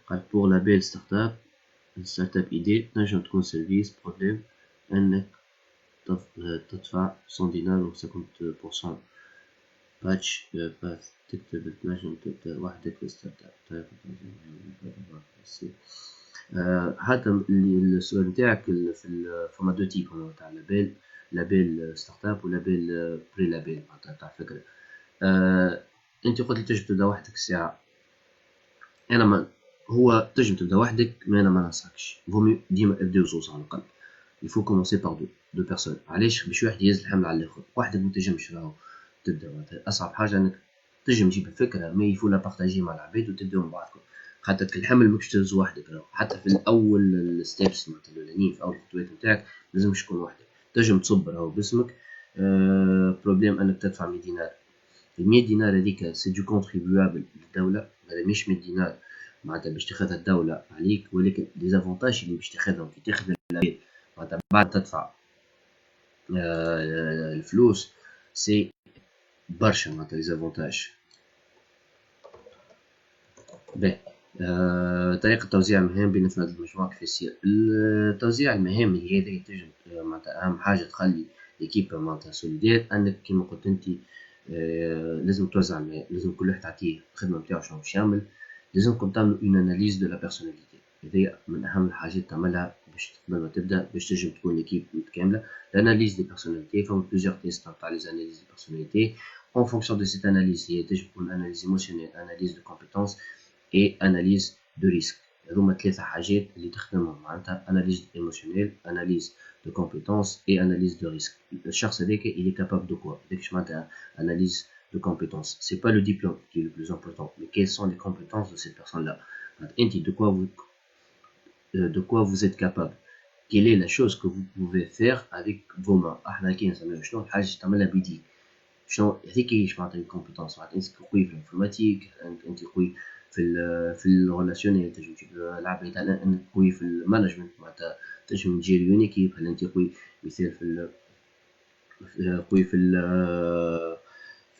Speaker 1: قال pour la belle startup. الستارت اب idée نجم تكون سيرفيس بروبليم انك تدفع 100 دينار و 50% باتش باث. تكتب تنجم تبدا وحدك في ستارت اب. حتى السؤال نتاعك في فما دو تيب تاع لابيل ستارت اب ولابيل بري لابيل تاع فكره. انت قلت لي تنجم تبدا وحدك الساعه. انا ما هو تنجم تبدا وحدك، ما انا ما ننصحكش. فومي ديما ابداو زوز على الاقل. يفو كومونسي باغ دو بيرسون. علاش؟ باش واحد يهز الحمل على الاخر. وحدك ما تنجمش راهو تبدا. اصعب حاجه انك تنجم تجيب الفكره، ما يفو لا بارطاجي مع العباد وتبداو مع بعضكم. خاطر الحمل ماكش تهز وحدك، حتى في الاول الستيبس معناتها الاولانيين في اول الخطوات نتاعك لازمش تكون وحدك، تنجم تصب راهو باسمك. بروبليم انك تدفع 100 دينار، ال 100 دينار هذيك سي دو كونتريبيوابل للدوله، هذا مش 100 دينار معناتها باش تاخذها الدوله عليك، ولكن ديزافونتاج اللي باش تاخذهم كي تاخذ العباد معناتها بعد تدفع الفلوس سي برشا معناتها ديزافونتاج. باهي طريقة توزيع المهام بين أفراد المجموعة كيف يصير؟ توزيع المهام اللي هذه تنجم معناتها أهم حاجة تخلي ليكيب معناتها سوليدير، أنك كيما قلت أنت لازم توزع المهام، لازم كل واحد تعطيه الخدمة نتاعو شنو باش يعمل، لازمكم تعملوا اون اناليز دو لا بيرسوناليتي، هذه من أهم الحاجات تعملها باش قبل ما تبدا باش تنجم تكون ليكيب متكاملة. l'analyse des personnalités، فما plusieurs tests تاع les analyses des personnalités. En fonction de cette analyse هي تنجم تكون analyse émotionnelle، analyse de compétences et analyse de risque. هذوما ثلاثة حاجات اللي تخدمهم معناتها analyse émotionnelle، analyse de compétences et analyse de risque. الشخص هذاك il est capable de quoi؟ هذاك معناتها analyse de compétences. C'est pas le diplôme qui est le plus important, mais quelles sont les compétences de cette personne-là. De quoi vous êtes capable. Quelle est la chose que vous pouvez faire avec vos mains. احنا كي نسميو شنو الحاجة اللي تعملها بيديك. شنو هذيك ايش معناتها الكومبيتونس، معناتها انت قوي في الانفورماتيك، انت قوي في الريلاسيونيل، تنجم تجيب العباد، انت قوي في المانجمنت معناتها تنجم تجيري اون ايكيب، هل انت قوي مثال قوي في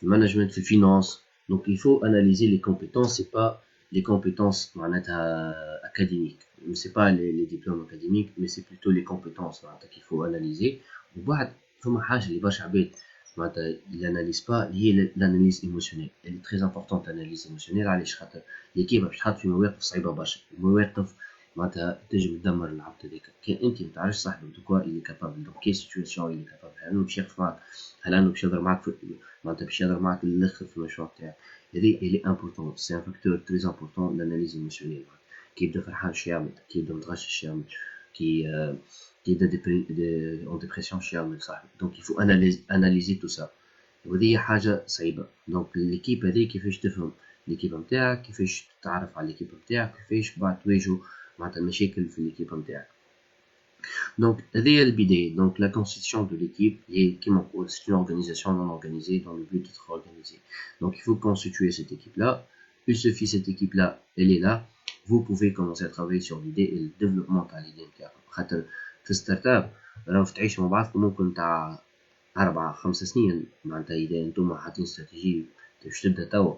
Speaker 1: المانجمنت في الفينانس. Donc il faut analyser les compétences, c'est pas les compétences معناتها académiques, c'est pas les diplômes académiques, mais c'est plutôt les compétences معناتها qu'il faut analyser. وبعد فما حاجة اللي برشا عباد معناتها ياناليز با، اللي هي l'analyse émotionnelle. Elle est très importante l'analyse émotionnelle، علاش خاطر اللي باش تحط في مواقف صعيبة برشا، مواقف معناتها تنجم تدمر العبد هذاك، كان انت متعرفش صاحبك دو كوا اللي كابابل، دو كي سيتواسيون اللي كابابل، هل انه باش يقف معاك، هل انه باش يهضر معاك معناتها باش يهضر معاك للاخر في المشروع تاعك. هذه اللي امبورطون، سي ان فاكتور تري امبورطون لاناليز ايموسيونيل. كي يبدا فرحان شو يعمل، كي يبدا متغشش شو يعمل، كي يبدا اون ديبرسيون شو يعمل صاحبي. دونك يفو اناليزي تو سا، وهذه حاجه صعيبه. دونك ليكيب هذه كيفاش تفهم ليكيب نتاعك، كيفاش تتعرف على ليكيب نتاعك، كيفاش بعد تواجهوا معناتها المشاكل في ليكيب نتاعك. Donc, هذه البداية. Donc, la constitution de l'équipe est, comme on dit, c'est une organisation non organisée dans le but d'être organisée. Donc, il faut constituer cette équipe-là. Il suffit cette équipe-là, elle est là. Vous pouvez commencer à travailler sur l'idée et le développement de l'idée نتاعكم. خاطر في ستارت اب راهو تعيشوا مع بعضكم ممكن تاع 4-5 سنين، معناتها إذا أنتم حاطين استراتيجية باش تبدا توا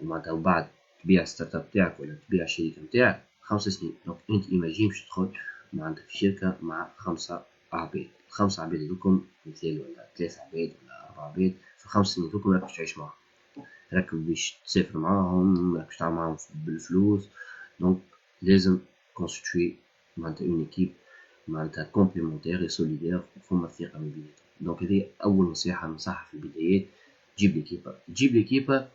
Speaker 1: ومعناتها وبعد تبيع ستارت اب تاعك ولا تبيع الشركة نتاعك 5 سنين. دونك أنت إيماجين باش تدخل معناتها في شركة مع 5 عباد، 5 عباد هذوكم مثال ولا 3 عباد ولا 4 عباد، في 5 سنين هذوكم راك باش تعيش معاهم، راك باش تسافر معاهم، راك باش تعمل معاهم بالفلوس. دونك لازم كونستيتوي معناتها اون ايكيب معناتها كومبليمونتير اي سوليدير، فما ثقة ما بيناتهم. دونك هذه أول نصيحة في البدايات، تجيب ليكيبا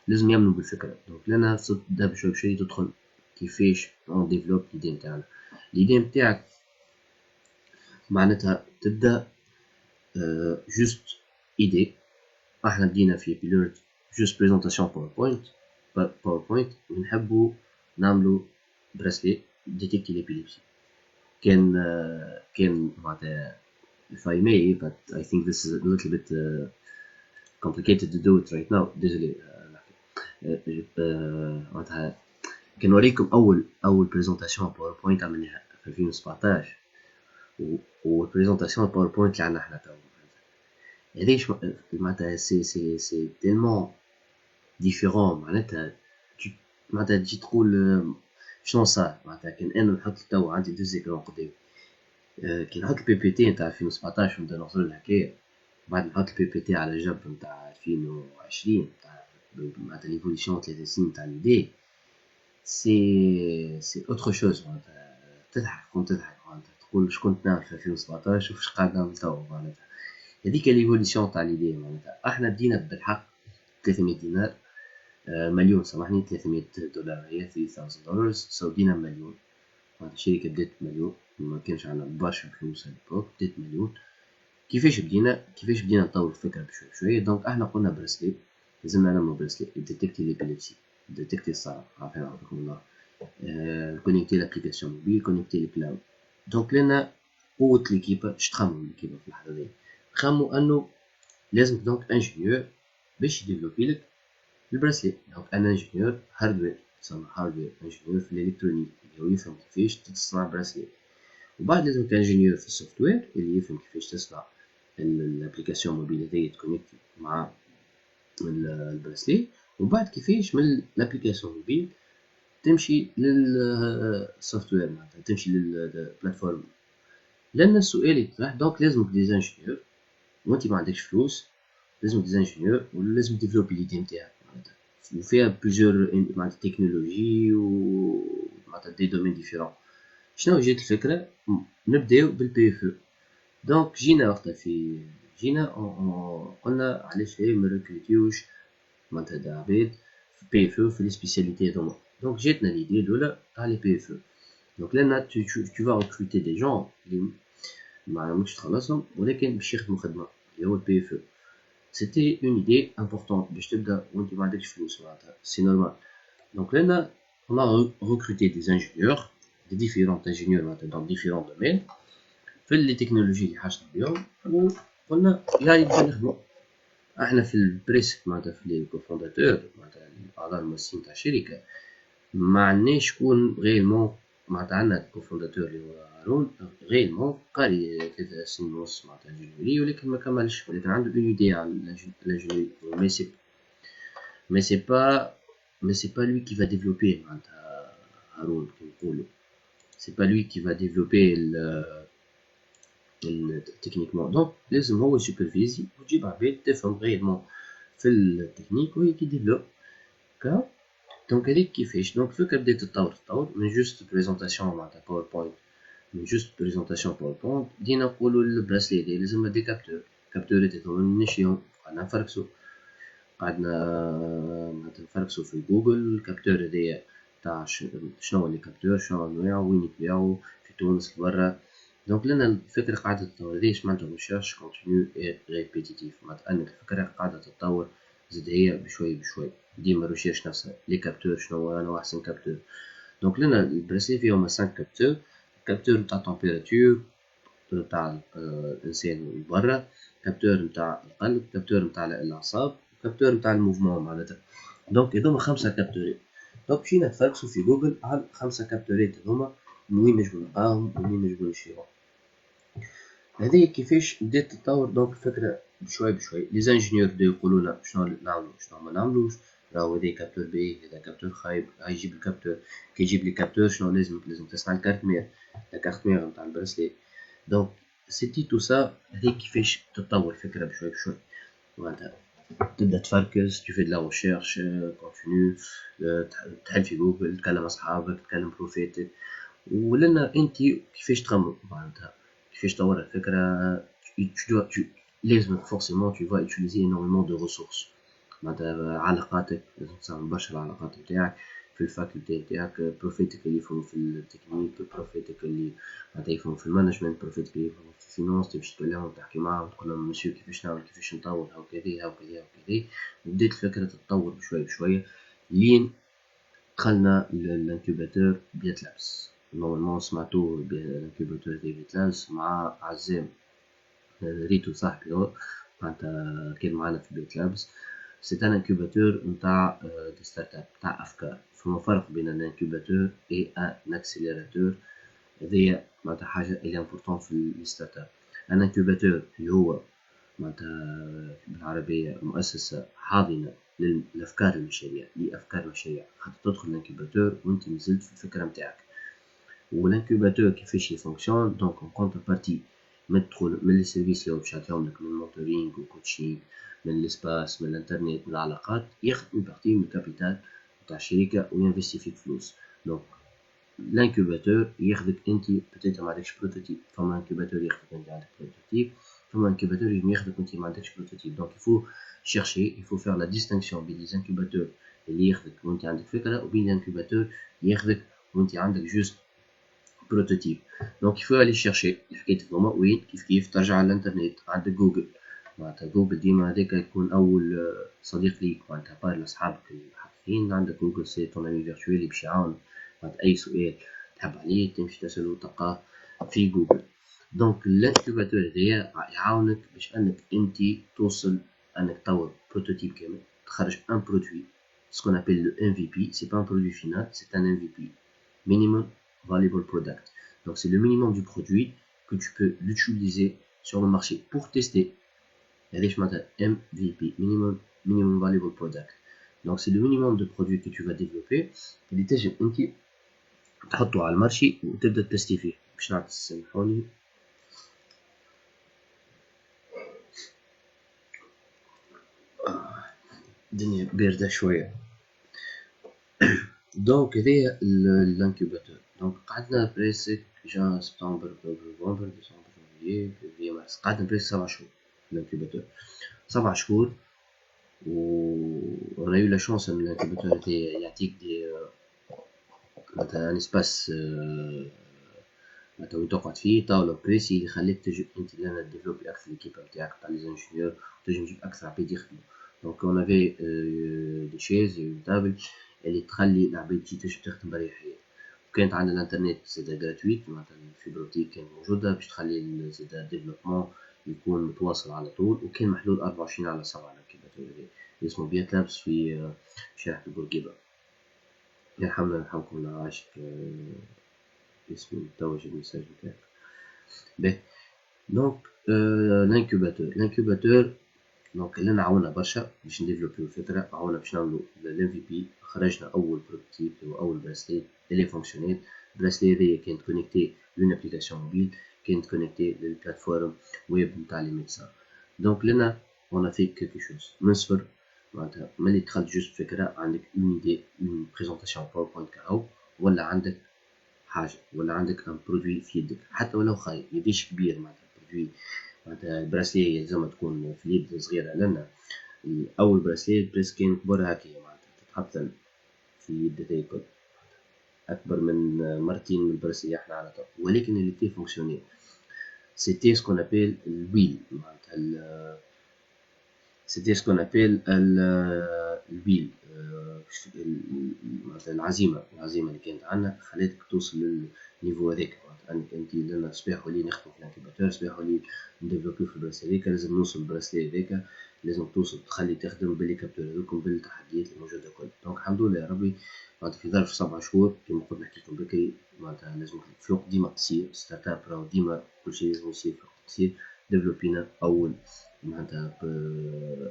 Speaker 1: لازم يامنوا بالفكرة. دونك لنا تبدا بشوي بشوي تدخل كيفاش اون ديفلوب ليدي نتاعنا. ليدي نتاعك معناتها تبدا جوست ايدي. احنا بدينا في بيلوت جوست بريزونطاسيون باوربوينت ونحبوا نعملوا براسلي ديتيكتي ليبيليبسي. كان معناتها if I may, but I think this is a little bit complicated to do it right now. désolé. معناتها كنوريكم اول بريزونطاسيون باوربوينت عملناها في 2017 والبريزونطاسيون باوربوينت اللي عندنا احنا تو هذيش معناتها سي تيلمون ديفيرون. معناتها تجي تقول شنو صار. معناتها كان انا نحط تو عندي دو زيكرون قدامي، كي نحط البي بي تي نتاع 2017 ونبدا نوصل الحكايه، بعد نحط البي بي تي على جنب نتاع 2020 نتاع معناتها ليفوليسيون 3 سنين نتاع ليدي، سي اوتر شوز. معناتها تضحك معناتها تقول شكون كنت نعمل في 2017 وفاش قاعد نعمل توا. معناتها هذيك ليفوليسيون تاع ليدي. معناتها احنا بدينا بالحق 300 دينار، مليون سامحني، 300 دولار هي $3000. سو بدينا مليون. معناتها الشركة بدات مليون، ما كانش عندنا برشا فلوس هذيك، بدات مليون. كيفاش بدينا نطور الفكرة بشوي بشوي. دونك احنا قلنا برسلي، لازمنا نعملو برسلي ديتيكتي ليبيليبسي، ديتيكتي الصرع، عافانا عافاكم الله. كونيكتي لابليكاسيون موبيل، كونيكتي الكلاود. دونك لنا قوة ليكيب اش تخمو ليكيب في اللحظة دي، خمو انو لازم دونك انجينيور باش يديفلوبي لك البراسلي. دونك انا انجينيور هاردوير، تسمى هاردوير انجينيور في الالكترونيك اللي هو يفهم كيفاش تصنع براسلي، وبعد لازم انجينيور في السوفت وير اللي يفهم كيفاش تصنع الابليكاسيون موبيل هذي تكونيكتي مع البراسلي، وبعد كيفاش من الابليكاسيون موبيل تمشي للسوفت وير، معناتها تمشي للبلاتفورم. لان السؤال يطرح دونك لازمك ديزانجينيور وانت ما عندكش فلوس، لازمك ديزانجينيور ولازم ديفلوبي ليدي نتاعك معناتها، وفيها بليزيور معناتها تكنولوجي ومعناتها دي دومين ديفيرون. شنو جات الفكره؟ نبداو بالبي اف او. دونك جينا وقتها جينا قلنا علاش ما ريكروتيوش معناتها دا عباد في بي اف او في لي سبيسياليتي هذوما. دونك جاتنا ليدي الاولى تاع لي بي اف او. دونك لان tu vas recruter des gens اللي ما عمركش تخلصهم ولكن باش يخدموا خدمه اللي هو البي اف او. سيتي اون ايدي امبورطونت باش تبدا وانت ما عندكش فلوس معناتها سي نورمال. دونك لنا on a recruté des ingénieurs des différents ingénieurs معناتها dans différents domaines في اللي تكنولوجي اللي حاجتنا بيهم، وقلنا يا نبدا نخدمو. احنا في البريس معناتها في لي كوفونداتور معناتها الاعضاء المؤسسين تاع الشركه ما عندناش شكون غيرمون، معناتها عندنا كوفونداتور اللي هو هارون غيرمون قاري 3 سنين ونص معناتها انجينيوري ولكن ما كملش، ولكن عنده اون ايدي على الانجينيوري. mais c'est pas lui qui va développer معناتها هارون كي نقولوا c'est pas lui qui va développer techniquement. دونك لازم هو سوبرفيزي وتجيب عباد تفهم غيرمون في التكنيك وهي كي ديفلوب كا. دونك هذيك كيفاش دونك الفكره بدات تطور من جوست بريزونطاسيون معناتها باوربوينت، من جوست بريزونطاسيون باوربوينت دينا نقولوا البراسلي هذا لازم دي كابتورات هذوما نشريهم، قعدنا نفركسو، قعدنا معناتها نفركسو في جوجل الكابتور هذايا تاع شنو اللي كابتور، شنو انواعو، وين يتباعو في تونس برا. دونك لنا الفكره قاعده تتطور، هذايا معناتها ريشيرش كونتينيو اي ريبيتيتيف، معناتها انك الفكره قاعده تتطور زاد هي بشوي بشوي، ديما ريشيرش نفسها لي كابتور شنو هو انواع احسن كابتور. دونك لنا البراسلي فيهم 5 كابتور، كابتور نتاع تمبيراتور نتاع الانسان برا، كابتور نتاع القلب، كابتور نتاع الاعصاب، كابتور نتاع الموفمون معناتها. دونك هذوما 5 كابتورات. دونك مشينا نتفركسو في جوجل على 5 كابتورات هذوما من وين نجمو نلقاهم ومنين نجمو نشريهم. هذه كيفاش بدات تتطور دونك الفكره بشوي بشوي. لي زانجينيور بداو يقولوا شنو نعملوا شنو ما نعملوش، راهو هذا كابتور باهي هذا كابتور خايب، هاي يجيب الكابتور، كي يجيب لي كابتور شنو لازم تصنع الكارت مير، الكارت مير نتاع البراسلي. دونك سيتي تو سا هذيك كيفاش تتطور الفكره بشوي بشوي معناتها تبدا تفركس tu fais de la recherche continue، تحل في جوجل، تكلم اصحابك، تكلم بروفيتك، ولنا انت كيفاش تخمم معناتها كيفاش تطور الفكره. لازمك فورسيمون tu vas utiliser énormément de ressources معناتها علاقاتك، لازم تساهم برشا العلاقات نتاعك في الفاكولتي نتاعك، بروفيتك اللي يفهموا في التكنيك، بروفيتك اللي معناتها يفهموا في المانجمنت، بروفيتك اللي يفهموا في الفينانس، تمشي تكلمهم تحكي معاهم تقول لهم مسيو كيفاش نعمل كيفاش نطور هاو كذا هاو كذا هاو كذا. وبدات الفكره تتطور بشويه بشويه لين دخلنا للانكوباتور بيت لابس. نورمالمون سمعتو الانكوباتور دي بيت لابس مع عزام ريتو صاحبي معناتها كان معانا في بيت لابس. سي ان انكوباتور نتاع دي ستارت اب نتاع افكار. فما فرق بين ان انكوباتور اي ان اكسيليراتور، هذيا معناتها حاجه اللي امبورطون في الستارت اب. ان انكوباتور اللي هو معناتها بالعربيه مؤسسه حاضنه للافكار المشاريع، لافكار المشاريع، خاطر تدخل الانكوباتور وانت نزلت في الفكره نتاعك. والانكوباتور كيفاش يفونكسيون دونك اون كونتر بارتي مدخل من لي سيرفيس اللي هو باش يعطيهم لك من مونتورينغ وكوتشينغ من الاسباس من الانترنت من العلاقات، ياخذ اون بارتي من الكابيتال نتاع الشركه وينفستي فيك فلوس. دونك الانكوباتور ياخذك انت بتيت ما عندكش بروتوتيب، فما انكوباتور ياخذك انت عندك بروتوتيب، فما انكوباتور ياخذك انت ما عندكش بروتوتيب. دونك يفو chercher il faut faire la distinction بين les incubateurs اللي ياخذك وانت عندك فكره وبين الانكوباتور ياخذك وانت عندك جوست بروتوتيب. دونك il faut aller chercher الحكاية هذوما وين كيف ترجع على الانترنت عندك جوجل، معناتها جوجل ديما هذاك يكون اول صديق ليك معناتها بار لاصحابك الحقيقيين، عندك جوجل سي طون امي فيرتويل اللي باش يعاونك معناتها أي سؤال تحب عليه تمشي تسأله تلقاه في جوجل. دونك الانكوباتور هذايا يعاونك باش انك انت توصل انك تطور بروتوتيب كامل، تخرج ان برودوي سكون ابل لو ام في بي. سي با ان برودوي فينال، سي ان ام في بي، minimum valuable product. Donc c'est le minimum du produit que tu peux l'utiliser sur le marché pour tester. علاش معناتها MVP, minimum valuable product. Donc c'est le minimum de produits que tu vas développer اللي تنجم انت تحطه على المارشي وتبدا تستي فيه. باش نعطي سامحوني الدنيا باردة شوية. دونك هذايا الانكوباتور. دونك قعدنا بريسك جان سبتمبر اكتوبر نوفمبر ديسمبر جانفيي فيفري مارس، قعدنا بريسك 7 شهور في الانكوباتور. 7 شهور و انا يو لا شونس ان الانكوباتور هذايا يعطيك دي معناتها ان اسباس معناتها وين تقعد فيه طاولة بريسي اللي يخليك تجي انت لنا ديفلوبي اكثر ليكيب نتاعك تاع لي زانجينيور، تنجم تجيب اكثر عباد يخدموا. دونك اون افي دي شيز اون تابل اللي تخلي العباد تجي تنجم تخدم بريحية. وكانت عندنا الانترنت زادا جراتويت معناتها الفيبر اوبتيك كانت موجودة باش تخلي زادا ديفلوبمون يكون متواصل على طول. وكان محلول 24/7 الانكوباتور هذا اسمه بيات لابس في شارع بورقيبة. يرحمنا يرحمكم الله عاشك اسمي متوج المساج نتاعك. باهي دونك الانكوباتور دونك لنا عاونا برشا باش نديفلوبيو الفكرة، عاونا باش نعملو الام في بي. خرجنا اول بروتوتيب هو اول براسليت اللي فونكسيونيت. البراسليت هذيا كانت كونيكتي لون ابليكاسيون موبيل، كانت كونيكتي للبلاتفورم ويب نتاع لي ميدسان. دونك لنا اون في كيلكو شوز من صفر معناتها ملي دخلت جوست فكرة، عندك اون ايدي اون بريزونطاسيون باوربوينت كهو، ولا عندك حاجة، ولا عندك ان برودوي في يدك حتى ولو خايب يديش كبير. معناتها برودوي معناتها البراسلي يلزم تكون في اليد صغيرة، لأن أول براسلي بريس كان كبر هكايا معناتها تتحط في اليد هذايا الكل أكبر من مرتين من البراسلي احنا على طول. ولكن اللي تي فونكسيوني سيتي سكون أبيل الويل معناتها سيتي سكون أبيل الويل معناتها العزيمة اللي كانت عندنا خلاتك توصل للنيفو هذاك. معناتها انت لنا صباح ولي نخدمو في الانكوباتور، صباح ولي نديفلوبيو في البراسلي هذاك، لازم نوصل للبراسلي هذاك، لازم توصل تخلي تخدم باللي كابتور هذوكم بالتحديات الموجودة الكل. دونك الحمد لله يا ربي معناتها في ظرف 7 شهور كيما قلت نحكي لكم بكري معناتها لازم الفلوق ديما تصير ستارت اب، راهو ديما كل شيء لازم يصير فلوق تصير. ديفلوبينا معناتها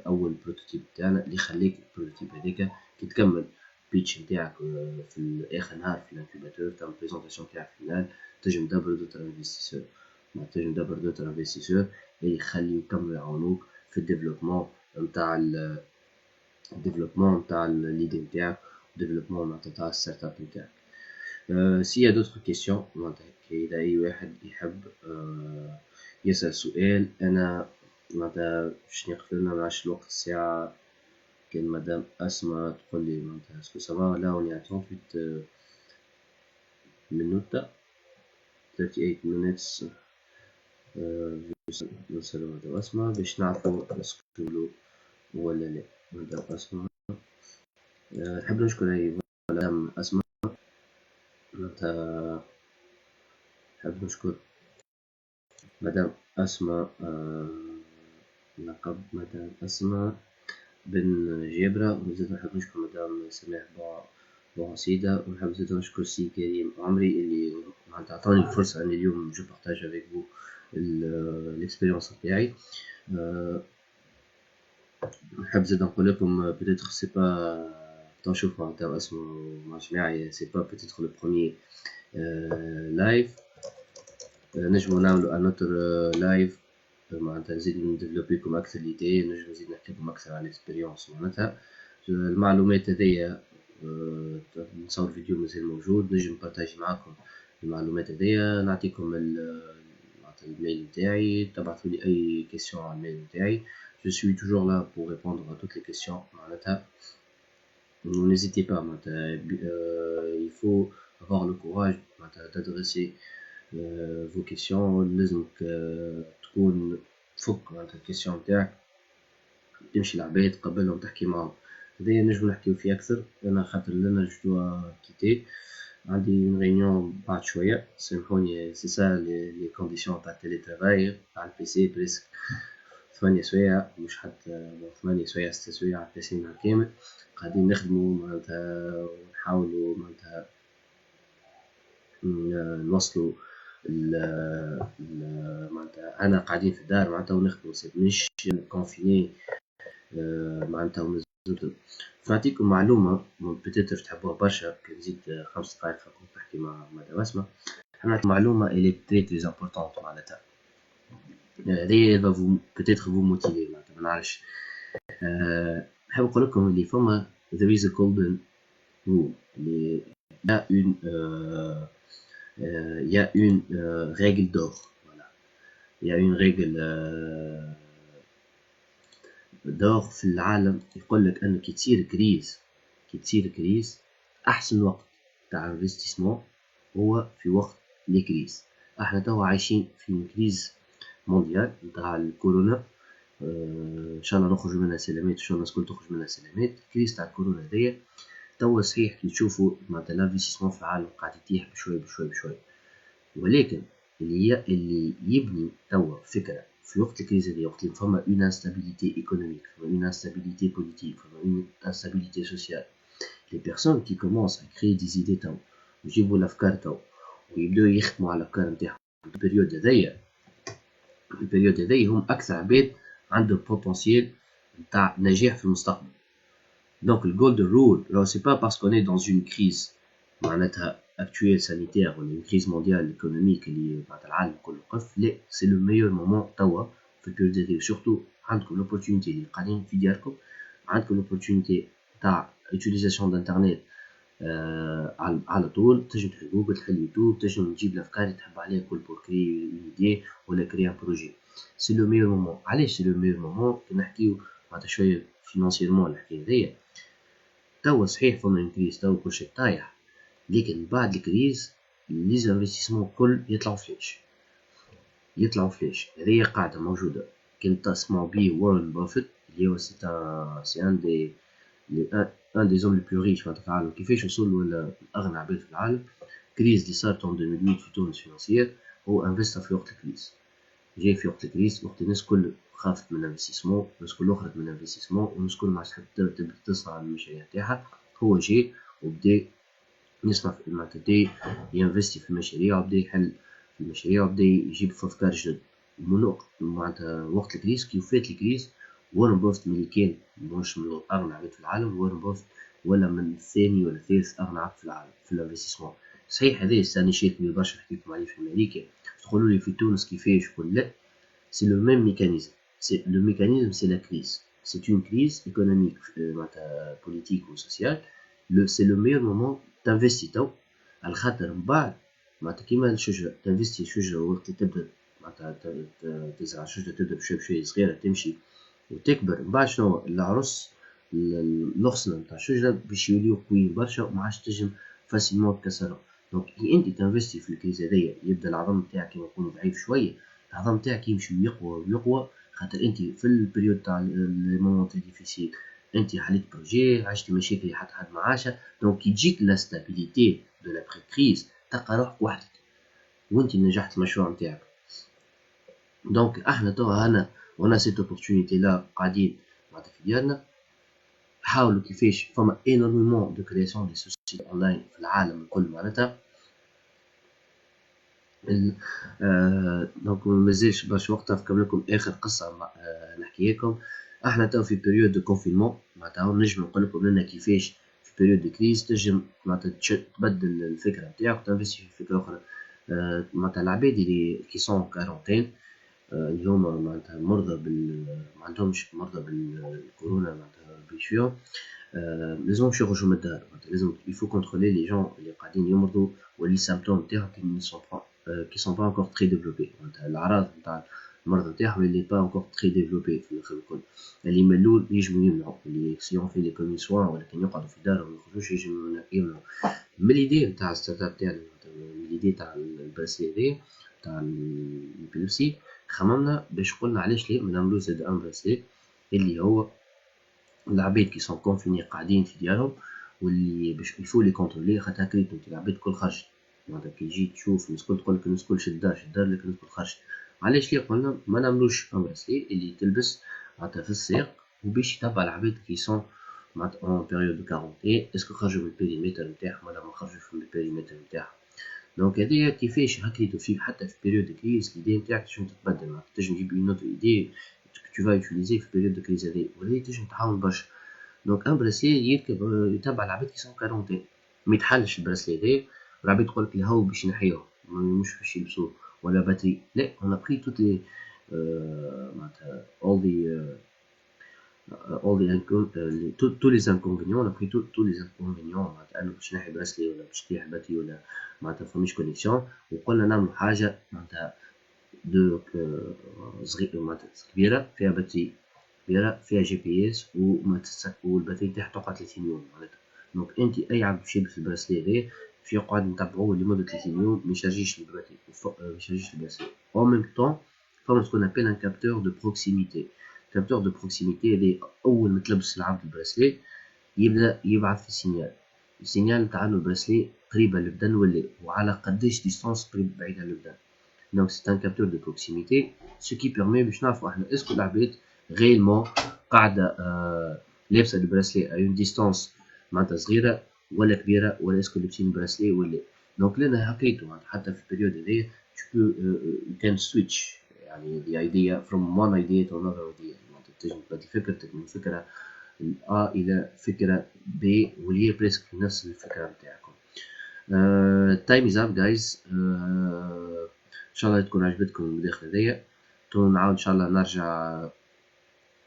Speaker 1: اول بروتوتيب تاعنا اللي يخليك البروتوتيب هذاك كي تكمل البيتش نتاعك في اخر نهار في الانكوباتور تعمل بريزونطاسيون تاعك فينال، تنجم دبر دوتر انفستيسور. تنجم دبر دوتر انفستيسور اللي يخليو يكملوا يعاونوك في الديفلوبمون نتاع ليدي نتاعك، ديفلوبمون معناتها تاع الستارت اب نتاعك. سي يا دوتر كيسيون معناتها اذا اي واحد يحب يسأل سؤال. انا معناتها باش نقفل لنا معاش الوقت الساعة. كان مدام أسماء تقول لي معناتها اسكو سافا لا اوني ا 38 minutes 38 minutes. نوصلو مدام أسماء باش نعرفو اسكو ولا لا. مدام أسماء نحب نشكر هاي مدام أسماء معناتها نحب نشكر مدام أسماء لقب مدام أسماء بن جابرة. وزيد نحب نشكر مدام سماح بوعسيدة. ونحب زيد نشكر سي كريم عمري اللي معناتها عطاني الفرصة اني اليوم جو بارتاج افيك فو الاكسبيريونس نتاعي. نحب زيد نقول لكم بيتيتر سي با تنشوف معناتها اسمه مع جماعي سي با بيتيتر لو بروميي لايف. نجمو نعملو انوتر لايف معناتها نزيد نديفلوبيكم اكثر ليدي، نجم نزيد نحكيلكم اكثر على الاكسبيريونس. معناتها المعلومات هذيا نصور فيديو مازال موجود، نجم نبارطاجي معاكم المعلومات هذيا، نعطيكم معناتها الميل نتاعي، تبعثوا لي اي كيسيون على الميل نتاعي. Je suis toujours là pour répondre à toutes les questions معناتها. N'hésitez pas معناتها il faut avoir le courage معناتها d'adresser vos questions. لازمك تكون تفك معناتها الكيسيون نتاعك تمشي للعباد تقبلهم تحكي معهم. هذايا نجم نحكيو فيه اكثر انا خاطر لنا جو كيتي عندي une réunion بعد شوية سامحوني c'est ça les conditions تاع التليترافاي على البيسي بريسك 8 سوايع مش حتى 8 سوايع 6 سوايع على البيسي نهار كامل قاعدين نخدمو معناتها ونحاولو معناتها نوصلوا معناتها أنا قاعدين في الدار معناتها ونخدمو مش كونفيني معناتها ونزيدو نعطيكم معلومة بتاتر تحبوها برشا كي نزيد 5 دقايق خاطر نحكي مع مدام أسماء نعطيكم معلومة إلي تري تري امبورطونت معناتها هذيا va peut-être vous motiver معناتها منعرفش نحب نقول لكم اللي فما there is a golden rule اللي il y a une règle d'or voilà il y a une règle d'or في العالم يقول لك انه كي تصير كريز احسن وقت تاع انفستيسمون هو في وقت لي كريز. احنا توا عايشين في كريز مونديال نتاع الكورونا ان شاء الله نخرج منها سلامات، ان شاء الله الناس الكل تخرج منها سلامات. الكريز تاع الكورونا هذيا توا صحيح كي تشوفوا معناتها الانفستيسمون في العالم قاعد يتيح بشوي ولكن اللي يبني توا فكره في وقت الكريز هذه وقت اللي فما اون انستابيليتي ايكونوميك، فما اون انستابيليتي بوليتيك، فما اون انستابيليتي سوسيال، لي بيرسون كي كومونس ا كريي دي زيدي توا ويجيبوا الافكار توا ويبداو يخدموا على الافكار نتاعهم البريود هذيا هم اكثر عباد عندهم بوتنسيال نتاع نجاح في المستقبل. دونك الجولدن رول لو سي با باسكو اون دون اون كريز معناتها actuelle sanitaire ولا une crise mondiale économique اللي بعد العالم كله وقف، لا سي لو ميور مومون توا في البيريود هذي. سورتو عندكم لوبورتونيتي اللي قاعدين في دياركم، عندكم لوبورتونيتي تاع يوتيليزاسيون دانترنت على طول، تنجم تحل جوجل، تحل يوتيوب، تنجم تجيب الافكار اللي تحب عليها كل بور كري اون ايدي ولا كري ان بروجي. سي لو ميور مومون. علاش سي لو ميور مومون؟ كي نحكيو معناتها شويه فينانسيرمون الحكايه هذيا توا صحيح فما اون كريز توا كلشي طايح، لكن بعد الكريز لي زانفستيسمون كل يطلعوا فلاش. هذه قاعده موجوده كنت تسمعوا بيه وارن بافيت اللي هو سي ان دي زوم لي بلو ريش في العالم. كيفاش وصل ولا اغنى عباد في العالم؟ كريز اللي صارت 2008 في تونس فينانسيير، هو انفستا في وقت الكريز. جاي في وقت الكريز وقت الناس كل خافت من الانفستيسمون، الناس كل خرجت من الانفستيسمون، والناس كل ما عادش تبدا تصنع المشاريع تاعها. هو جاي وبدا يصنع معناتها بدا ينفستي في المشاريع وبدا يحل في المشاريع وبدا يجيب في افكار جدد. من معناتها وقت الكريز كي وفات الكريز وارن بافيت ملي كان مش من اغنى عباد في العالم، وارن بافيت ولا من الثاني ولا الثالث اغنى عبد في العالم في الانفستيسمون. صحيح هذا السنة شيء كبير برشا حكيتكم عليه في امريكا، تقولوا لي في تونس كيفاش ولا لا. سي لو ميم ميكانيزم، سي لو ميكانيزم سي لا كريز، سي اون كريز ايكونوميك معناتها بوليتيك وسوسيال. سي لو ميور مومون تنفستي تو، على خاطر من بعد معناتها كيما الشجرة تنفستي الشجرة وقت تبدا معناتها تزرع الشجرة تبدا بشوي صغيرة تمشي وتكبر، من بعد شنو العرس الغصن نتاع الشجرة باش يوليو قويين برشا وما عادش تنجم فاسيلمون تكسرهم. دونك كي انت تنفستي في الكريز هذيا يبدا العظم نتاعك كيما نقولوا ضعيف شوية، العظم نتاعك يمشي ويقوى خاطر انت في البريود تاع لي مومون تري ديفيسيل انت حليت بروجي، عشتي مشاكل اللي حتى حد ما عاشها. دونك كي تجيك لا ستابيليتي دو لابري كريز تلقى روحك وحدك وانت نجحت المشروع نتاعك. دونك احنا توا هنا سيت اوبورتونيتي لا قاعدين معناتها في ديالنا حاولوا كيفاش فما انورمون دو كرياسيون دي سوسيتي اونلاين في العالم الكل معناتها. دونك مازالش باش وقتها نفكر لكم اخر قصه نحكي لكم. احنا تو في بيريود دو كونفينمون معناتها نجم نقول لكم لنا كيفاش في بيريود دو كريز تنجم معناتها تبدل الفكره نتاعك وتنفستي في فكره اخرى. معناتها العباد اللي كي سون كارونتين اللي هما معناتها مرضى ما عندهمش مرضى بالكورونا معناتها بيشفيهم، لازمهمش يخرجوا من الدار. معناتها لازم يفو كونترولي لي جون اللي قاعدين يمرضوا واللي سامبتوم نتاعهم كي سون با انكور تري ديفلوبي، معناتها الاعراض نتاع المرض نتاعهم اللي با انكور تري ديفلوبي في الاخر الكل. اللي ملول يجموا يمنعوا، اللي سيون في لي كومي سوان ولكن يقعدوا في دارهم ما يخرجوش يجموا يمنعوا. من ليدي نتاع ستارت اب تاعنا، من ليدي تاع البراسلي هذايا تاع البيبسي، خممنا باش قلنا علاش ليه ما نعملوش زاد ان براسلي اللي هو العباد كي سون كونفيني قاعدين في ديارهم واللي باش الفو لي كونترولي خاطر هكا انت العباد الكل خرجت معناتها كي تجي تشوف الناس الكل تقول لك الناس الكل شدار شدار لك الناس الكل خرجت. علاش ليه قلنا ما نعملوش ان براسلي اللي تلبس معناتها في الساق وباش يتبع العباد كي سون معناتها اون بيريود دو كارونتين اسكو خرجوا من البيريمتر نتاعهم ولا ما خرجوش من البيريمتر نتاعهم. دونك هذايا كيفاش هكريتو فيك حتى في بيريود دو كريز ليدي نتاعك تنجم تتبدل معناتها تنجم تجيب اون اوتر ايدي tu vas utiliser في بيريود دو كريز هذايا وهذايا تنجم تعاون برشا. دونك ان براسلي يركب يتبع العباد كي سون كارونتين ما يتحلش البراسلي هذايا والعباد تقول لك الهوا باش ينحيوه مش باش يلبسوه ولا باتري لا on a pris toutes les معناتها tous les inconvénients on a pris tous les inconvénients معناتها انه باش نحي براسلي ولا باش تطيح باتري ولا معناتها فماش كونيكسيون وقلنا نعملوا حاجه معناتها دو صغير معناتها كبيره فيها باتري كبيره فيها جي بي اس وما تسك والباتري تاعها تقعد 30 يوم معناتها. دونك انت اي عبد باش يلبس البراسلي هذا في يقعد نتبعوه لمده 30 يوم ما يشارجيش الباتري ما يشارجيش البراسلي او ميم طون فما سكون ابل ان كابتور دو بروكسيميتي. كابتور دو بروكسيميتي اللي اول ما تلبس العبد البراسلي يبدا يبعث في سينيال السينيال نتاع البراسلي قريبه للبدن ولا وعلى قداش ديستانس قريب بعيد على البدن. Donc c'est un capteur de proximité ce qui permet باش نعرفوا احنا اسكو العباد غيلمون قاعده لابسه البراسلي اي اون ديستانس معناتها صغيره ولا كبيره ولا اسكو لابسين البراسلي ولا. دونك لنا هكيتو حتى في البريود هذايا tu peux you can switch يعني the idea from one idea to another idea معناتها تنجم تبدل فكرتك من فكره A الى فكره B واللي هي بريسك نفس الفكره نتاعكم. تايم از اب جايز ان شاء الله تكون عجبتكم المداخله هذيا. نعاود ان شاء الله نرجع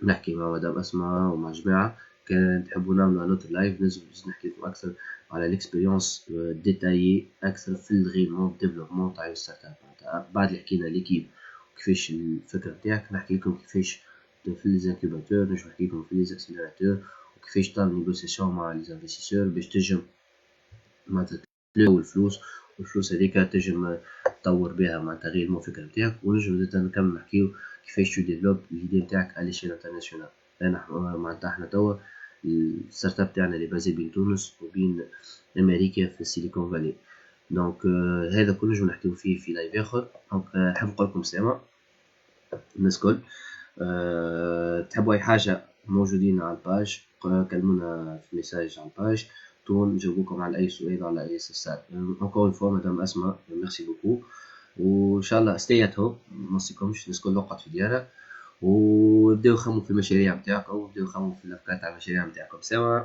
Speaker 1: نحكي مع مدام اسماء ومع جماعه كان تحبوا نعملوا نوت لايف نجم نحكي لكم اكثر على الاكسبيريونس ديتايي اكثر في الغيمون ديفلوبمون تاع ستارت اب بعد اللي حكينا ليكيب وكيفاش الفكره نتاعك نحكي لكم كيفاش في ليزانكوباتور نجم نحكي لكم في ليزاكسيليراتور وكيفاش تعمل نيغوسياسيون مع ليزانفستيسور باش تنجم معناتها تلو الفلوس والفلوس هذيك تنجم تطور بها معناتها غير الفكره نتاعك ونجم زاد نكمل نحكيو كيفاش تو ديفلوب ليدي نتاعك على شيل انترناسيونال. انا معناتها احنا توا الستارت اب تاعنا اللي بازي بين تونس وبين امريكا في السيليكون فالي. دونك هذا كل نجم نحكيو فيه في لايف اخر. دونك نحب نقول لكم سلامه الناس الكل. تحبوا اي حاجه موجودين على الباج كلمونا في ميساج على الباج نجاوبكم على اي سؤال على اي استفسار. encore une fois مدام اسماء ميرسي بوكو وان شاء الله stay at home ما نسيكمش الناس كل وقت في ديارها وبداو خمموا في المشاريع نتاعكم وبداو خمموا في الافكار تاع المشاريع نتاعكم سوا.